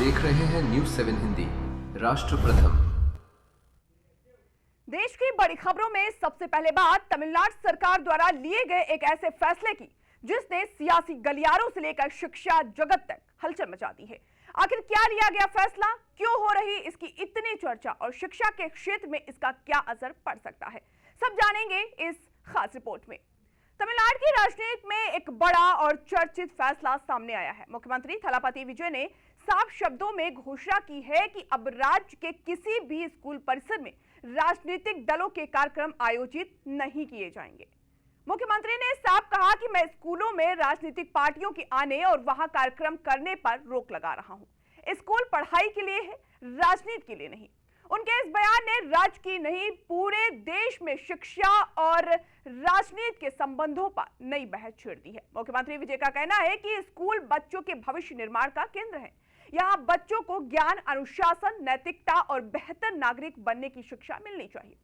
देख रहे हैं न्यूज 7 हिंदी। राष्ट्र प्रथम। देश की बड़ी खबरों में सबसे पहले बात तमिलनाडु सरकार द्वारा लिए गए एक ऐसे फैसले की जिसने सियासी गलियारों से लेकर शिक्षा जगत तक हलचल मचा दी है। आखिर क्या लिया गया फैसला, क्यों हो रही इसकी इतनी चर्चा और शिक्षा के क्षेत्र में इसका क्या असर पड़ सकता है, सब जानेंगे इस खास रिपोर्ट में। तमिलनाडु की राजनीति में एक बड़ा और चर्चित फैसला सामने आया है। मुख्यमंत्री थलापति विजय ने साफ शब्दों में घोषणा की है कि अब राज्य के किसी भी स्कूल परिसर में राजनीतिक दलों के कार्यक्रम आयोजित नहीं किए जाएंगे। मुख्यमंत्री ने साफ कहा कि मैं स्कूलों में राजनीतिक पार्टियों के आने और वहां कार्यक्रम करने पर रोक लगा रहा हूं। स्कूल पढ़ाई के लिए है, राजनीति के लिए नहीं। उनके इस बयान ने राज्य की नहीं पूरे देश में शिक्षा और राजनीति के संबंधों पर नई बहस छेड़ दी है। मुख्यमंत्री विजय का कहना है कि स्कूल बच्चों के भविष्य निर्माण का केंद्र है। यहाँ बच्चों को ज्ञान, अनुशासन, नैतिकता और बेहतर नागरिक बनने की शिक्षा मिलनी चाहिए।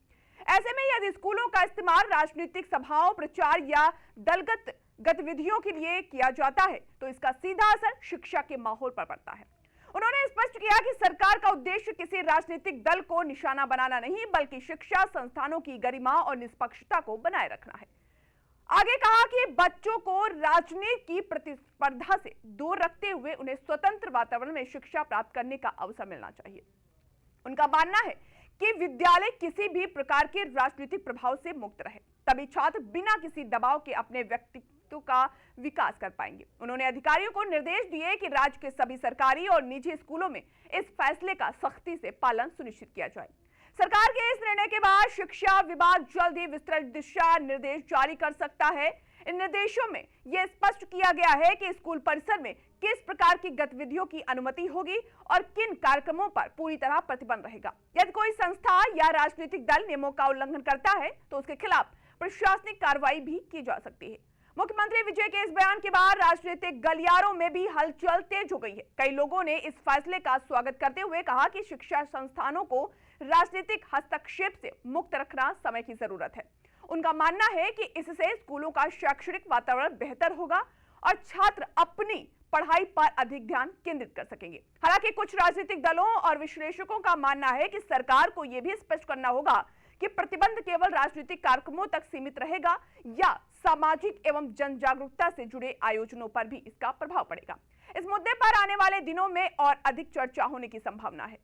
ऐसे में यदि स्कूलों का इस्तेमाल राजनीतिक सभाओं, प्रचार या दलगत गतिविधियों के लिए किया जाता है तो इसका सीधा असर शिक्षा के माहौल पर पड़ता है। उन्होंने स्पष्ट किया कि सरकार का उद्देश्य किसी राजनीतिक दल को निशाना बनाना नहीं, बल्कि शिक्षा संस्थानों की गरिमा और निष्पक्षता को बनाए रखना है। आगे कहा कि बच्चों को राजनीति की प्रतिस्पर्धा से दूर रखते हुए उन्हें स्वतंत्र वातावरण में शिक्षा प्राप्त करने का अवसर मिलना चाहिए। उनका मानना है कि विद्यालय किसी भी प्रकार के राजनीतिक प्रभाव से मुक्त रहे, तभी छात्र बिना किसी दबाव के अपने व्यक्तित्व का विकास कर पाएंगे। उन्होंने अधिकारियों को निर्देश दिए कि राज्य के सभी सरकारी और निजी स्कूलों में इस फैसले का सख्ती से पालन सुनिश्चित किया जाए। सरकार के इस निर्णय के बाद शिक्षा विभाग जल्द ही विस्तृत दिशा निर्देश जारी कर सकता है। इन निर्देशों में यह स्पष्ट किया गया है कि स्कूल परिसर में किस प्रकार की गतिविधियों की अनुमति होगी और किन कार्यक्रमों पर पूरी तरह प्रतिबंध रहेगा। यदि कोई संस्था या राजनीतिक दल नियमों का उल्लंघन करता है तो उसके खिलाफ प्रशासनिक कार्रवाई भी की जा सकती है। मुख्यमंत्री विजय के इस बयान के बाद राजनीतिक गलियारों में भी हलचल तेज हो गई है। कई लोगों ने इस फैसले का स्वागत करते हुए कहा कि शिक्षा संस्थानों को राजनीतिक हस्तक्षेप से मुक्त रखना समय की जरूरत है। उनका मानना है कि इससे स्कूलों का शैक्षणिक वातावरण बेहतर होगा और छात्र अपनी पढ़ाई पर अधिक ध्यान केंद्रित कर सकेंगे। हालांकि कुछ राजनीतिक दलों और विश्लेषकों का मानना है कि सरकार को यह भी स्पष्ट करना होगा कि प्रतिबंध केवल राजनीतिक कार्यक्रमों तक सीमित रहेगा या सामाजिक एवं जन जागरूकता से जुड़े आयोजनों पर भी इसका प्रभाव पड़ेगा। इस मुद्दे पर आने वाले दिनों में और अधिक चर्चा होने की संभावना है।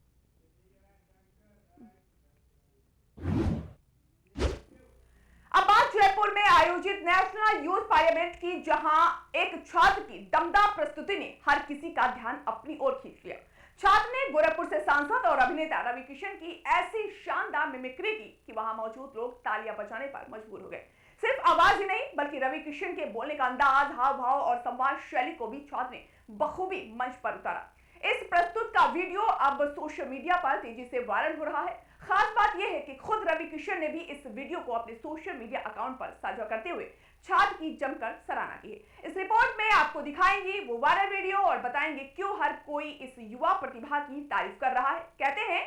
अब बात जयपुर में आयोजित नेशनल यूथ पार्लियामेंट की, जहां एक छात्र की दमदार प्रस्तुति ने हर किसी का ध्यान अपनी ओर खींच लिया। छात्र ने गोरखपुर से सांसद और अभिनेता रवि किशन की ऐसी शानदार मिमिक्री की कि वहां मौजूद लोग तालियां बजाने पर मजबूर हो गए। सिर्फ आवाज ही नहीं बल्कि रवि किशन के बोलने का अंदाज, हाव भाव और संवाद शैली को भी छात्र ने बखूबी मंच पर उतारा। इस प्रस्तुत का वीडियो अब सोशल मीडिया पर तेजी से वायरल हो रहा है। खास बात यह है कि खुद रवि किशन ने भी इस वीडियो को अपने सोशल मीडिया अकाउंट पर साझा करते हुए छात्र की जमकर सराहना की है। इस रिपोर्ट में आपको दिखाएंगे वो वायरल वीडियो और बताएंगे क्यों हर कोई इस युवा प्रतिभा की तारीफ कर रहा है। कहते हैं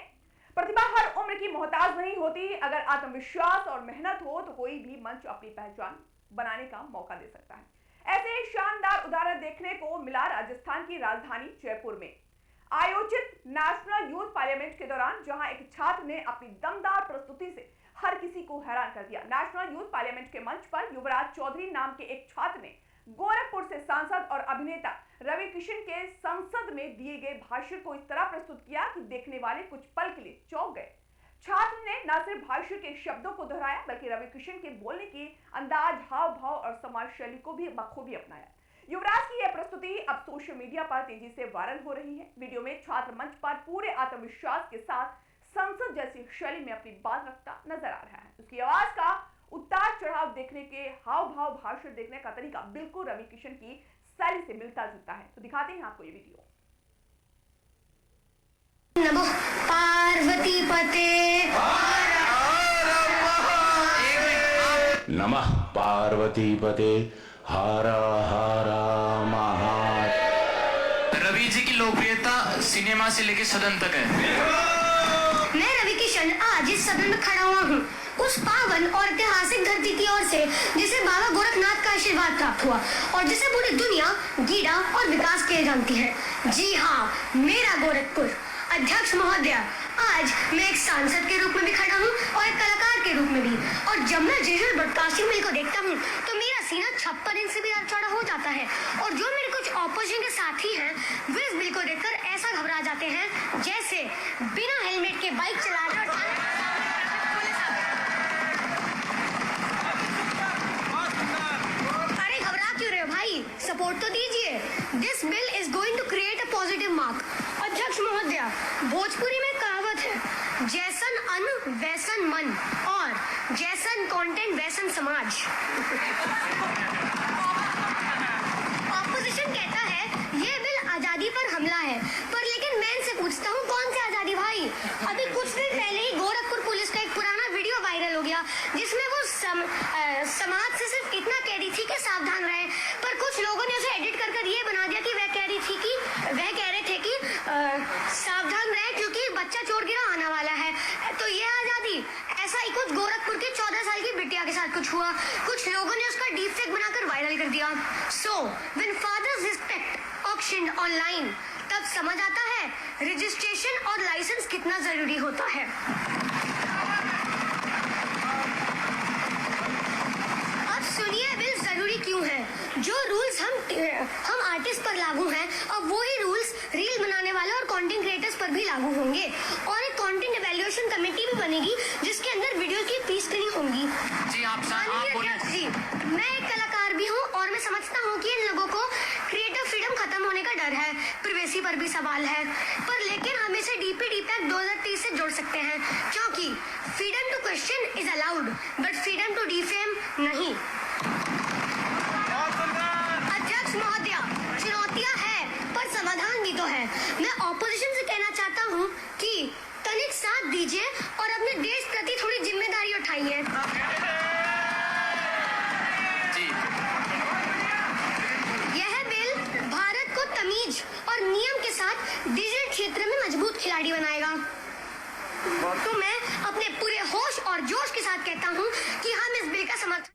प्रतिभा हर उम्र की मोहताज नहीं होती, अगर आत्मविश्वास और मेहनत हो तो कोई भी मंच अपनी पहचान बनाने का मौका दे सकता है। ऐसे ही शानदार उदाहरण देखने को मिला राजस्थान की राजधानी जयपुर में आयोजित नेशनल यूथ पार्लियामेंट के दौरान, जहां एक छात्र ने अपनी दमदार प्रस्तुति से हर किसी को हैरान कर दिया। नेशनल यूथ पार्लियामेंट के मंच पर युवराज चौधरी नाम के एक छात्र ने गोरखपुर से सांसद और अभिनेता रवि किशन के संसद में दिए गए भाषण को इस तरह प्रस्तुत किया कि देखने वाले कुछ पल के लिए चौंक गए। छात्र ने न सिर्फ भाषण के शब्दों को दोहराया बल्कि रवि किशन के बोलने के अंदाज, हाव भाव और समाज शैली को भी बखूबी अपनाया। युवराज की यह प्रस्तुति अब सोशल मीडिया पर तेजी से वायरल हो रही है। वीडियो में छात्र मंच पर पूरे आत्मविश्वास के साथ संसद जैसी शैली में अपनी बात रखता नजर आ रहा है। उसकी आवाज का उतार चढ़ाव देखने के, हाव भाव, भाषण देखने का तरीका बिल्कुल रवि किशन की शैली से मिलता जुलता है। तो दिखाते हैं आपको ये वीडियो। नमः पार्वती पते, नमः पार्वती पते, हारा हारा महा। रवि जी की लोकप्रियता सिनेमा से लेकर सदन तक है। मैं रवि किशन आज इस सदन में खड़ा हुआ हूँ उस पावन और ऐतिहासिक धरती की ओर से जिसे बाबा गोरखनाथ का आशीर्वाद प्राप्त हुआ और जिसे पूरी दुनिया गीड़ा और विकास के लिए जानती है। जी हाँ, मेरा गोरखपुर। अध्यक्ष महोदय, आज मैं एक सांसद के रूप में भी खड़ा हूँ और एक कलाकार के रूप में भी। और जब मैं डिजिटल ब्रॉडकास्टिंग बिल को देखता हूँ तो मेरा सीना 56 इंच से भी चौड़ा हो जाता है। और जो मेरे कुछ ऑपोजिशन के साथी हैं वे इस बिल को देखकर ऐसा घबरा जाते हैं जैसे बिना हेलमेट के बाइक चला रहे और अरे घबरा क्यों रहे हो भाई, सपोर्ट तो दीजिए। This bill is going to create a positive mark. अध्यक्ष महोदय, भोजपुरी में कहावत है, जैसन अन्न वैसन मन और जैसन कंटेंट वैसन समाज। ऑपोजिशन कहता है ये बिल आजादी पर हमला है, पर लेकिन मैं इनसे पूछता हूँ कौन सी आजादी भाई? अभी कुछ दिन पहले ही गोरखपुर पुलिस का एक पुराना वीडियो वायरल हो गया जिसमें वो समाज से सिर्फ इतना कह रही थी कि सावधान रहे, पर कुछ लोगों ने उसे एडिट कर ये बना दिया कि वह कह रहे थे कि सावधान रहे क्योंकि बच्चा चोर गिरा आने वाला है। तो ये आजादी, ऐसा ही कुछ गोरखपुर के 14 साल की बिटिया के साथ कुछ हुआ। कुछ लोगों ने उसका डीप फेक बनाकर वायरल कर दिया। So when fathers respect auction online, तब समझ आता है रजिस्ट्रेशन और लाइसेंस कितना जरूरी होता है। अब सुनिए बिल जरूरी क्यों है। जो रूल्स हम आर्टिस्ट पर लागू हैं, अब वही रूल्स रील बनाने वाले और कंटेंट क्रिएटर्स पर भी लागू होंगे। और एक कंटेंट इवैल्यूएशन कमेटी भी बनेगी जिसके अंदर वीडियो की प्री स्क्रीनिंग होंगी। जी आप बोलिए। जी, मैं एक कलाकार भी हूँ और मैं समझता हूँ कि इन लोगों को क्रिएटिव फ्रीडम खत्म होने का डर है, प्राइवेसी पर भी सवाल है, पर लेकिन हम इसे डीपीडी एक्ट 2030 से जोड़ सकते हैं क्योंकि freedom to question is allowed but freedom to defame नहीं। अध्यक्ष महोदय, चुनौतियां हैं पर समाधान भी तो है। मैं ऑपोजिशन से कहना चाहता हूँ कि तनिक साथ दीजिए और अपने देश प्रति थोड़ी जिम्मेदारी उठाइए। जी यह बिल भारत को तमीज और नियम के साथ डिजिटल क्षेत्र में मजबूत खिलाड़ी बनाएगा। तो मैं अपने पूरे होश और जोश के साथ कहता हूँ कि हम इस बिल का समर्थन।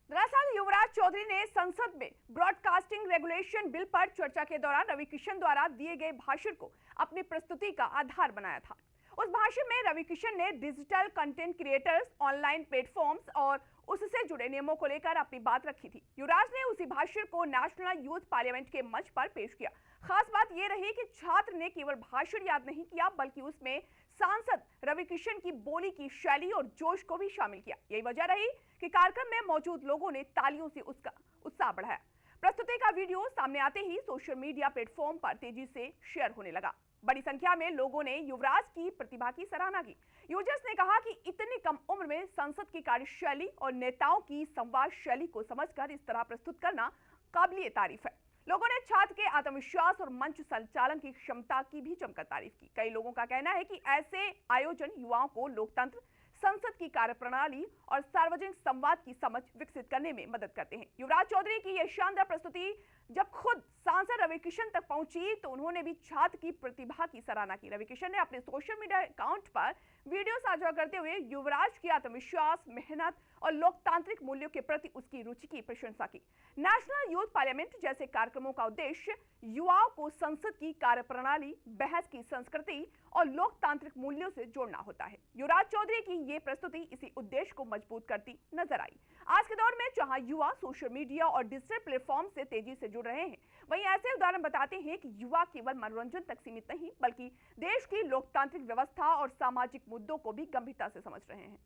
दरअसल युवराज चौधरी ने संसद में ब्रॉडकास्टिंग रेगुलेशन बिल पर चर्चा के दौरान रवि किशन द्वारा दिए गए भाषण को अपनी प्रस्तुति का आधार बनाया था। उस भाषण में रवि किशन ने digital content creators, online platforms और उससे जुड़े नियमों को लेकर अपनी बात रखी थी। युवराज ने उसी भाषण को नेशनल यूथ पार्लियामेंट के मंच पर पेश किया। खास बात यह रही कि छात्र ने केवल भाषण याद नहीं किया बल्कि उसमें सांसद रवि किशन की बोली की शैली और जोश को भी शामिल किया। यही वजह रही कि कार्यक्रम में मौजूद लोगों ने तालियों से उसका उत्साह बढ़ाया। प्रस्तुति का वीडियो सामने आते ही सोशल मीडिया प्लेटफॉर्म पर तेजी से शेयर होने लगा। बड़ी संख्या में लोगों ने युवराज की प्रतिभा की सराहना की। यूजर्स ने कहा कि इतनी कम उम्र में संसद की कार्यशैली और नेताओं की संवाद शैली को समझकर इस तरह प्रस्तुत करना काबिले तारीफ है। लोगों ने छात्र के आत्मविश्वास और मंच संचालन की क्षमता की भी जमकर तारीफ की। कई लोगों का कहना है कि ऐसे आयोजन युवाओं को लोकतंत्र, संसद की कार्यप्रणाली और सार्वजनिक संवाद की समझ विकसित करने में मदद करते हैं। युवराज चौधरी की यह शानदार प्रस्तुति जब खुद सांसद रवि किशन तक पहुंची तो उन्होंने भी छात्र की प्रतिभा की सराहना की। रवि किशन ने अपने सोशल मीडिया अकाउंट पर वीडियो साझा करते हुए युवराज के आत्मविश्वास, मेहनत और लोकतांत्रिक मूल्यों के प्रति उसकी रुचि की प्रशंसा की। नेशनल यूथ पार्लियामेंट जैसे कार्यक्रमों का उद्देश्य युवाओं को संसद की कार्यप्रणाली, बहस की संस्कृति और लोकतांत्रिक मूल्यों से जोड़ना होता है। युवराज चौधरी की ये प्रस्तुति इसी उद्देश्य को मजबूत करती नजर आई। आज के दौर में जहां युवा सोशल मीडिया और डिजिटल प्लेटफॉर्म से तेजी से जुड़ रहे हैं, वहीं ऐसे उदाहरण बताते हैं कि युवा केवल मनोरंजन तक सीमित नहीं बल्कि देश की लोकतांत्रिक व्यवस्था और सामाजिक मुद्दों को भी गंभीरता से समझ रहे हैं।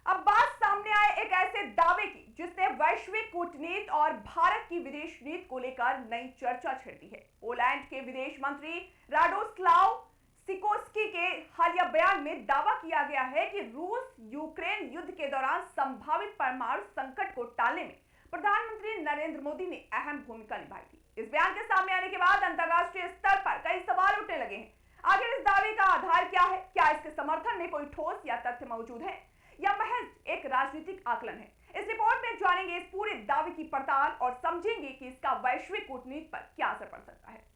अब बात सामने आए एक ऐसे दावे की जिसने वैश्विक कूटनीति और भारत की विदेश नीति को लेकर नई चर्चा छेड़ दी है। पोलैंड के विदेश मंत्री राडोस्लाव सिकोर्स्की के हालिया बयान में दावा किया गया है कि रूस यूक्रेन युद्ध के दौरान संभावित परमाणु संकट को टालने में प्रधानमंत्री नरेंद्र मोदी ने अहम भूमिका निभाई थी। इस बयान के सामने आने के बाद अंतर्राष्ट्रीय स्तर पर कई सवाल उठने लगे हैं। आखिर इस दावे का आधार क्या है? क्या इसके समर्थन में कोई ठोस या तथ्य मौजूद है या महज एक राजनीतिक आकलन है? इस रिपोर्ट में जानेंगे इस पूरे दावे की पड़ताल और समझेंगे कि इसका वैश्विक कूटनीति पर क्या असर पड़ सकता है।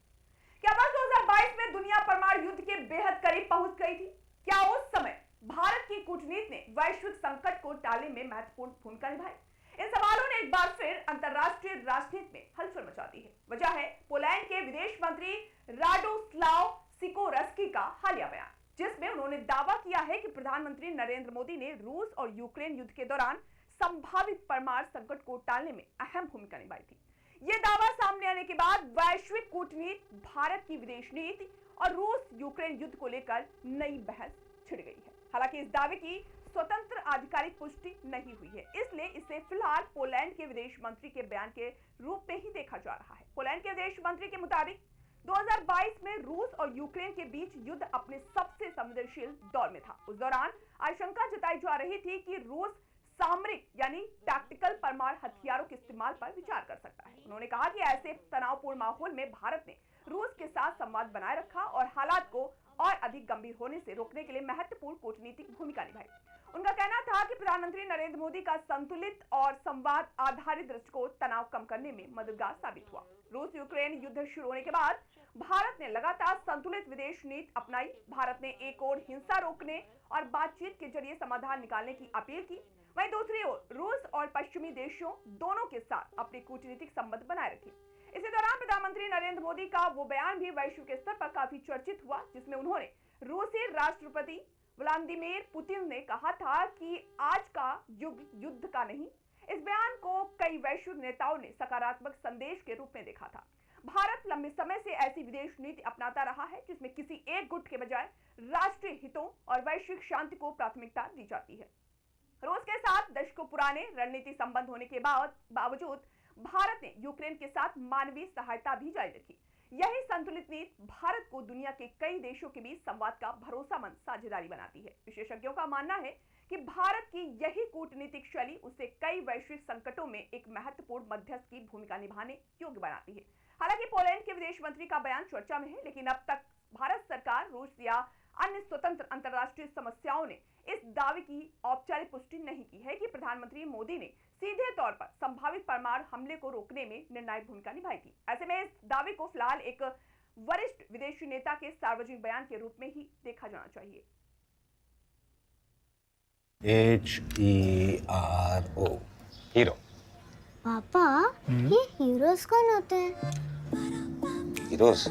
क्या वर्ष 2022 में दुनिया परमाणु युद्ध के बेहद करीब पहुंच गई थी? क्या उस समय भारत की कूटनीति ने वैश्विक संकट को टालने में महत्वपूर्ण भूमिका निभाई? इन सवालों ने एक बार फिर अंतर्राष्ट्रीय राजनीति में हलचल मचा दी है। वजह है पोलैंड के विदेश मंत्री राडोस्लाव सिकोरस्की का हालिया बयान, जिसमें उन्होंने दावा किया है कि प्रधानमंत्री नरेंद्र मोदी ने रूस और यूक्रेन युद्ध के दौरान संभावित परमाणु संकट को टालने में अहम भूमिका निभाई थी। यह दावा सामने आने के बाद वैश्विक कूटनीति, भारत की विदेश नीति और रूस यूक्रेन युद्ध को लेकर नई बहस छिड़ गई है। हालांकि इस दावे की स्वतंत्र आधिकारिक पुष्टि नहीं हुई है, इसलिए इसे फिलहाल पोलैंड के विदेश मंत्री के बयान के रूप में ही देखा जा रहा है। पोलैंड के विदेश मंत्री के मुताबिक 2022 में रूस और यूक्रेन के बीच युद्ध अपने सबसे संवेदनशील दौर में था। उस दौरान आशंका जताई जा रही थी कि रूस सामरिक यानी टैक्टिकल परमाणु हथियारों के इस्तेमाल पर विचार कर सकता है। उन्होंने कहा कि ऐसे तनावपूर्ण माहौल में भारत ने रूस के साथ संवाद बनाए रखा और हालात को और अधिक गंभीर होने से रोकने के लिए महत्वपूर्ण कूटनीतिक भूमिका निभाई। उनका कहना था कि प्रधानमंत्री नरेंद्र मोदी का संतुलित और संवाद आधारित दृष्टिकोण तनाव कम करने में मददगार साबित हुआ। रूस यूक्रेन युद्ध शुरू होने के बाद भारत ने लगातार संतुलित विदेश नीति अपनाई। भारत ने एक ओर हिंसा रोकने और बातचीत के जरिए समाधान निकालने की अपील की, वहीं दूसरी ओर रूस और पश्चिमी देशों दोनों के साथ अपने कूटनीतिक संबंध बनाए रखे। इसी दौरान प्रधानमंत्री नरेंद्र मोदी का वो बयान भी वैश्विक स्तर पर काफी चर्चित हुआ, जिसमें उन्होंने रूसी राष्ट्रपति व्लादिमीर पुतिन ने कहा था कि आज का युग युद्ध का नहीं। इस बयान को कई वैश्विक नेताओं ने सकारात्मक संदेश के रूप में देखा था। भारत लंबे समय से ऐसी विदेश नीति अपनाता रहा है जिसमें किसी एक गुट के बजाय राष्ट्रीय हितों और वैश्विक शांति को प्राथमिकता दी जाती है। रूस के साथ दशकों पुराने रणनीतिक संबंध होने के बावजूद भारत ने यूक्रेन के साथ मानवीय सहायता भी जारी रखी। यही संतुलित नीति भारत को दुनिया के कई देशों के बीच संवाद का भरोसामंद साझेदारी बनाती है। विशेषज्ञों का मानना है कि भारत की यही कूटनीतिक शैली उसे कई वैश्विक संकटों में एक महत्वपूर्ण मध्यस्थ की भूमिका निभाने योग्य बनाती है। हालांकि पोलैंड के विदेश मंत्री का बयान चर्चा में है, लेकिन अब तक भारत सरकार, रूस या अन्य स्वतंत्र अंतर्राष्ट्रीय समस्याओं ने इस दावे की औपचारिक पुष्टि नहीं की है कि प्रधानमंत्री मोदी ने सीधे तौर पर संभावित परमाणु हमले को रोकने में निर्णायक भूमिका निभाई थी। ऐसे में इस दावे को फिलहाल एक वरिष्ठ विदेशी नेता के सार्वजनिक बयान के रूप में ही देखा जाना चाहिए। HERO hero. पापा, ये हीरोज कौन होते हैं? हीरोज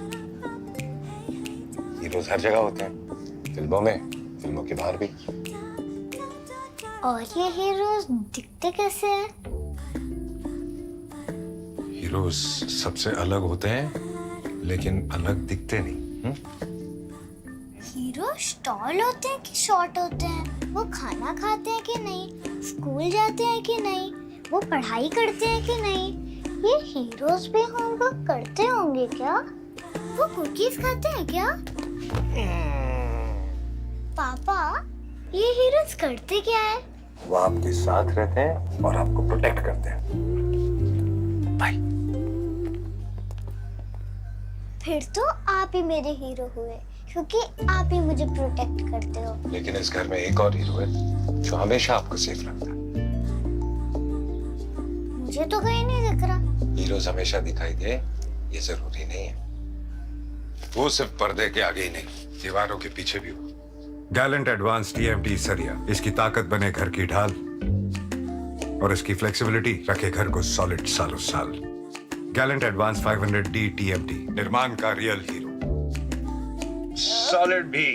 हीरोज हर जगह होते हैं, फिल्मों में, फिल्मों के बाहर भी। और ये हीरोज दिखते कैसे हैं? हीरोज सबसे अलग होते हैं लेकिन अलग दिखते नहीं। हीरो स्टॉल होते हैं कि शॉर्ट होते हैं? वो खाना खाते हैं कि नहीं? स्कूल जाते हैं कि नहीं? वो पढ़ाई करते हैं कि नहीं? ये हीरोज भी होमवर्क करते होंगे क्या? वो कुकीज खाते हैं क्या? पापा, ये हीरोज करते क्या है? वो आपके साथ रहते हैं और आपको प्रोटेक्ट करते हैं। भाई, फिर तो आप ही मेरे हीरो हुए, क्योंकि आप ही मुझे प्रोटेक्ट करते हो। लेकिन इस घर में एक और हीरो है जो हमेशा आपको सेफ रखता है। मुझे तो कहीं नहीं दिख रहा। हीरोज हमेशा दिखाई दे ये जरूरी नहीं है। वो सिर्फ पर्दे के आगे ही नहीं, दीवारों के पीछे भी हो। गैलेंट एडवांस TMT सरिया, इसकी ताकत बने घर की ढाल और इसकी फ्लेक्सिबिलिटी रखे घर को सॉलिड सालों साल। गैलेंट एडवांस 500D TMT, निर्माण का रियल हीरो। सॉलिड भी,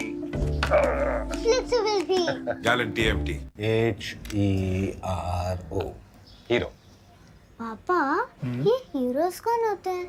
फ्लेक्सिबल भी। Gallant TMT। HERO hero. पापा, ये हीरोज कौन होते हैं?